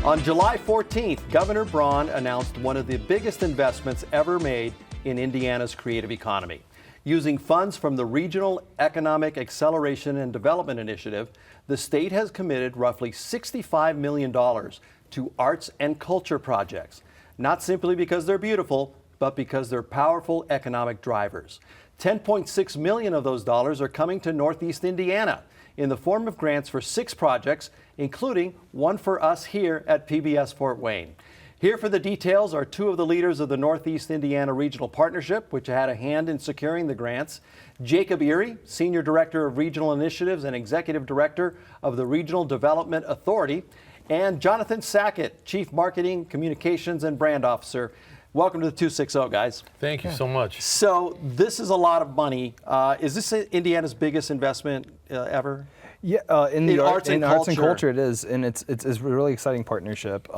On July 14th, Governor Braun announced one of the biggest investments ever made in Indiana's creative economy. Using funds from the Regional Economic Acceleration and Development Initiative, the state has committed roughly $65 million to arts and culture projects, not simply because they're beautiful, but because they're powerful economic drivers. $10.6 million of those dollars are coming to Northeast Indiana in the form of grants for 6 projects, including one for us here at PBS Fort Wayne. Here for the details are 2 of the leaders of the Northeast Indiana Regional Partnership, which had a hand in securing the grants. Jacob Erie, Senior Director of Regional Initiatives and Executive Director of the Regional Development Authority, and Jonathan Sackett, Chief Marketing, Communications, and Brand Officer. Welcome to the 260, guys. Thank you so much. So this is a lot of money. Is this Indiana's biggest investment ever? Yeah, in arts and culture, it is, and it's a really exciting partnership.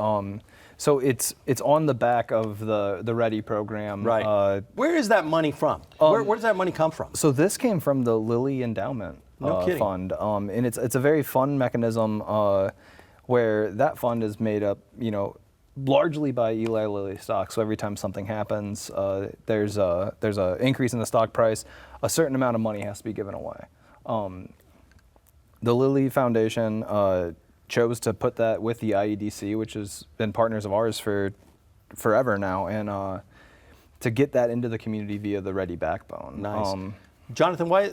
So it's on the back of the READY program. Right. Where is that money from? Where does that money come from? So this came from the Lilly Endowment Fund, and it's a very fun mechanism where that fund is made up, largely by Eli Lilly stock. So every time something happens, there's a increase in the stock price. A certain amount of money has to be given away. The Lilly Foundation chose to put that with the IEDC, which has been partners of ours for forever now, and to get that into the community via the READY backbone. Nice. Jonathan, why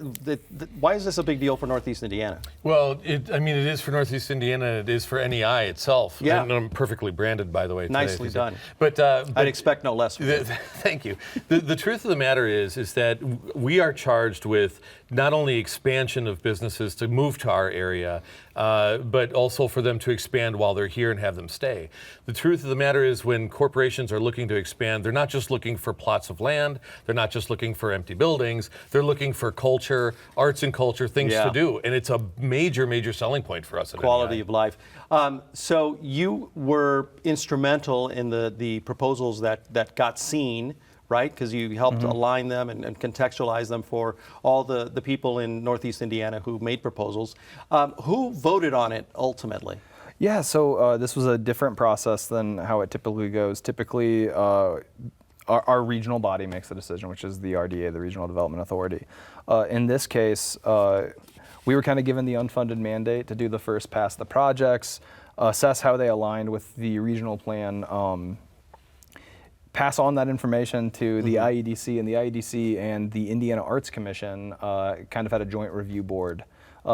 is this a big deal for Northeast Indiana? Well, it is for Northeast Indiana, and it is for NEI itself. Yeah. And I'm perfectly branded, by the way. Nicely done. But I'd expect no less. Thank you. The truth of the matter is that we are charged with not only expansion of businesses to move to our area, but also for them to expand while they're here and have them stay. The truth of the matter is when corporations are looking to expand, they're not just looking for plots of land, they're not just looking for empty buildings, they're looking for culture, arts and culture, things to do. And it's a major, major selling point for us at Quality NEI. of life. So you were instrumental in the proposals that got seen, right? Because you helped align them and contextualize them for all the people in Northeast Indiana who made proposals. Who voted on it ultimately? Yeah, so this was a different process than how it typically goes. Typically, our regional body makes the decision, which is the RDA, the Regional Development Authority. In this case, we were kind of given the unfunded mandate to do the first pass the projects, assess how they aligned with the regional plan, pass on that information to the IEDC, and the IEDC and the Indiana Arts Commission kind of had a joint review board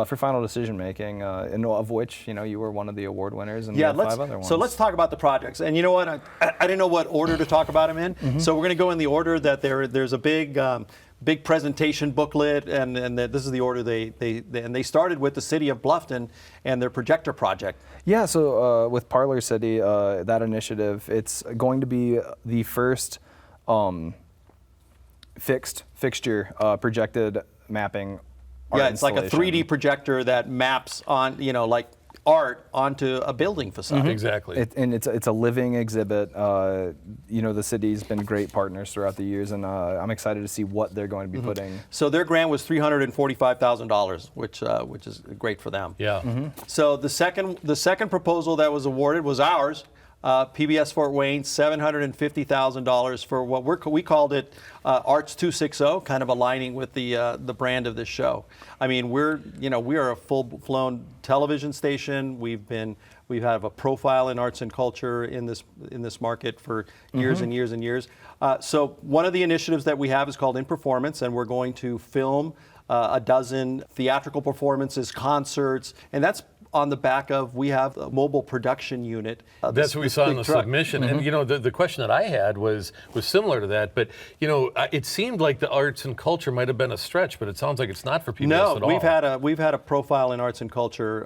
for final decision making, and of which you were one of the award winners, and we had 5 other ones. So let's talk about the projects. And you know what? I didn't know what order to talk about them in. So we're going to go in the order that there's a big presentation booklet, and this is the order they started with the city of Bluffton and their projector project. Yeah, so with Parlor City, that initiative, it's going to be the first fixture projected mapping. Yeah, it's like a 3D projector that maps on, like art onto a building facade. Exactly. It's a living exhibit. The city's been great partners throughout the years, and I'm excited to see what they're going to be putting. So their grant was $345,000, which is great for them. Yeah. So the second proposal that was awarded was ours. PBS Fort Wayne, $750,000 for what we called it Arts 260, kind of aligning with the brand of this show. I mean, we are a full-blown television station. We have a profile in arts and culture in this market for years and years and years. So one of the initiatives that we have is called In Performance, and we're going to film a dozen theatrical performances, concerts, and that's on the back of, we have a mobile production unit. That's what we saw in the submission. And the question that I had was similar to that, but it seemed like the arts and culture might have been a stretch, but it sounds like it's not for PBS at all. No, we've had a profile in arts and culture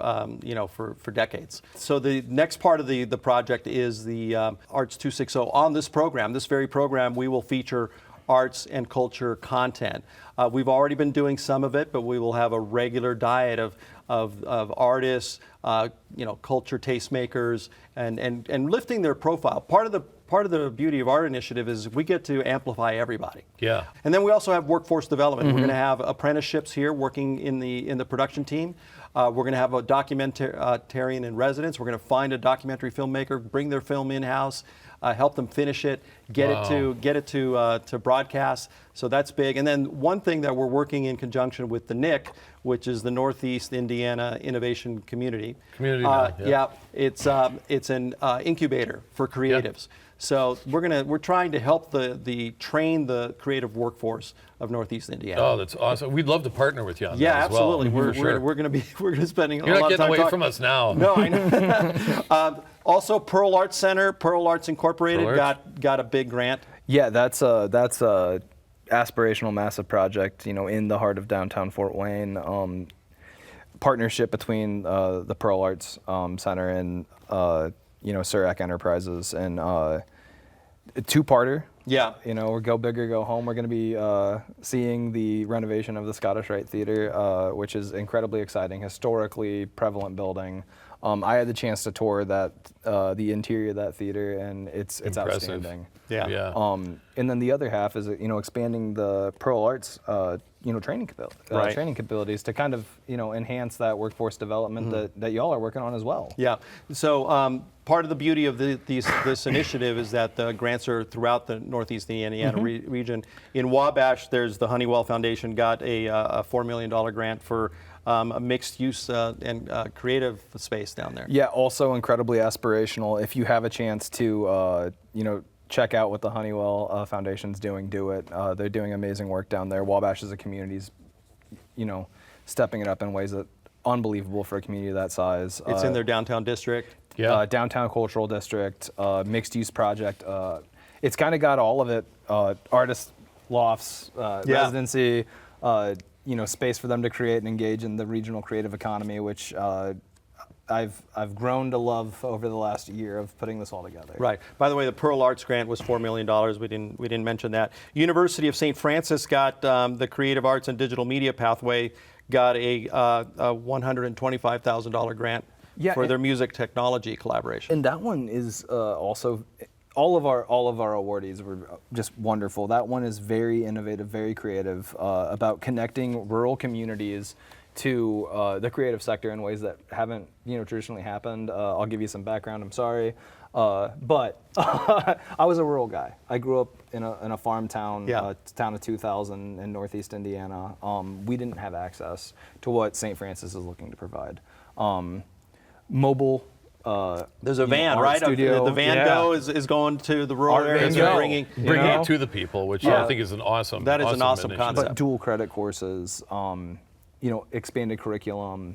for decades. So the next part of the project is the Arts 260. On this program, this very program, we will feature arts and culture content. We've already been doing some of it, but we will have a regular diet of artists, culture tastemakers, and lifting their profile. Part part of the beauty of our initiative is we get to amplify everybody. Yeah. And then we also have workforce development. We're going to have apprenticeships here working in the production team. We're going to have a documentarian in residence. We're going to find a documentary filmmaker, bring their film in-house, help them finish it, get it to broadcast. So that's big. And then one thing that we're working in conjunction with the NIC, which is the Northeast Indiana Innovation Community. Yeah, it's an incubator for creatives. Yeah. So we're trying to help train the creative workforce of Northeast Indiana. Oh, that's awesome. We'd love to partner with you on that Yeah, as well. absolutely. We're going to spending a lot of time. You're not getting away from us now. No, I know. Also, Pearl Arts Center, Pearl Arts Incorporated got a big grant. Yeah, that's a aspirational, massive project. In the heart of downtown Fort Wayne. Partnership between the Pearl Arts Center and Surak Enterprises, and a two-parter. Yeah. We're Go Big or Go Home. We're going to be seeing the renovation of the Scottish Rite Theatre, which is incredibly exciting, historically prevalent building. I had the chance to tour the interior of that theater, and it's outstanding. Yeah. And then the other half is expanding the Pearl Arts training capabilities to kind of enhance that workforce development that y'all are working on as well. Yeah. So part of the beauty of this initiative is that the grants are throughout the Northeast Indiana region. In Wabash, there's the Honeywell Foundation got a $4 million grant for a mixed use and creative space down there. Yeah, also incredibly aspirational. If you have a chance to, check out what the Honeywell Foundation's doing, do it. They're doing amazing work down there. Wabash as a community's, stepping it up in ways that unbelievable for a community that size. It's in their downtown district. Yeah. Downtown cultural district, mixed use project. It's kind of got all of it. Artist lofts, residency, space for them to create and engage in the regional creative economy, which I've grown to love over the last year of putting this all together. Right. By the way, the Pearl Arts grant was $4 million. We didn't mention that. University of St. Francis got the Creative Arts and Digital Media Pathway got a $125,000 grant for their music technology collaboration. And that one is also. All of our awardees were just wonderful. That one is very innovative, very creative, about connecting rural communities to the creative sector in ways that haven't traditionally happened. I'll give you some background. I'm sorry, but I was a rural guy. I grew up in a farm town, town of 2,000 in Northeast Indiana. We didn't have access to what St. Francis is looking to provide. Mobile. There's a van, right? Studio. The Van Go is going to the rural areas and bringing it to the people, which I think is an awesome. That is an awesome concept. But dual credit courses, expanded curriculum,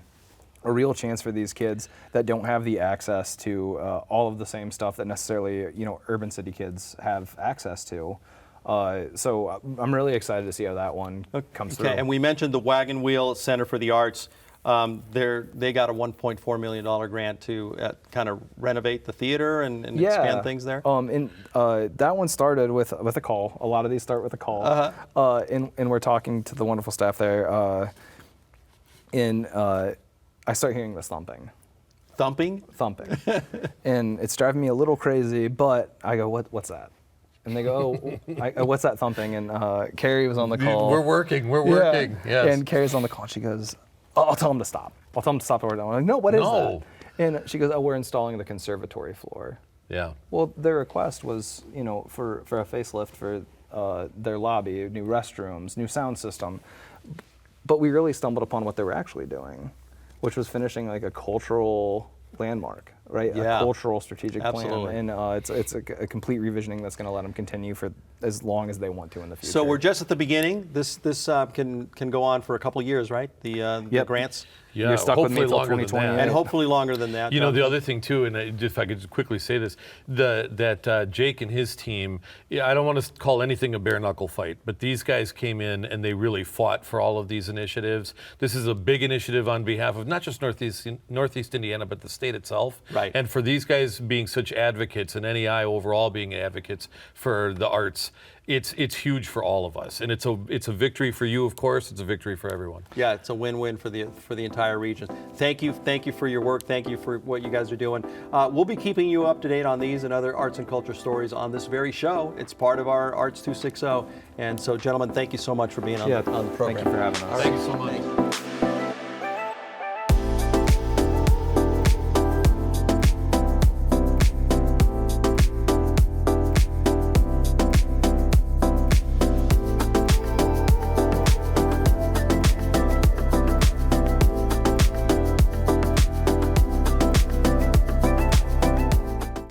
a real chance for these kids that don't have the access to all of the same stuff that necessarily urban city kids have access to. So I'm really excited to see how that one comes through. And we mentioned the Wagon Wheel Center for the Arts. They got a $1.4 million grant to kind of renovate the theater and expand things there. That one started with a call. A lot of these start with a call. And we're talking to the wonderful staff there. I start hearing this thumping. Thumping? Thumping. And it's driving me a little crazy, but I go, what's that? And they go, what's that thumping? And Carrie was on the call. We're working, yes. And Carrie's on the call, and she goes, I'll tell them to stop. I'll tell them to stop over there. I'm like, no, what is that? And she goes, we're installing the conservatory floor. Yeah. Well, their request was, for a facelift for their lobby, new restrooms, new sound system. But we really stumbled upon what they were actually doing, which was finishing like a cultural landmark, right? Yeah. A cultural strategic Absolutely. plan. And it's a complete revisioning that's going to let them continue for as long as they want to in the future. So we're just at the beginning. This can go on for a couple of years, right? The grants. Yeah, You're stuck with me hopefully until longer than 2028. that. And hopefully longer than that. The other thing too, and if I could just quickly say this, that Jake and his team, I don't want to call anything a bare knuckle fight, but these guys came in and they really fought for all of these initiatives. This is a big initiative on behalf of not just Northeast Indiana, but the state itself. Right. And for these guys being such advocates, and NEI overall being advocates for the arts, it's huge for all of us, and it's a victory for you, of course. It's a victory for everyone. Yeah, it's a win-win for the entire region. Thank you for your work. Thank you for what you guys are doing. We'll be keeping you up to date on these and other arts and culture stories on this very show. It's part of our Arts 260, and so, gentlemen, thank you so much for being on the program. Thank you for having us. Thank you so much.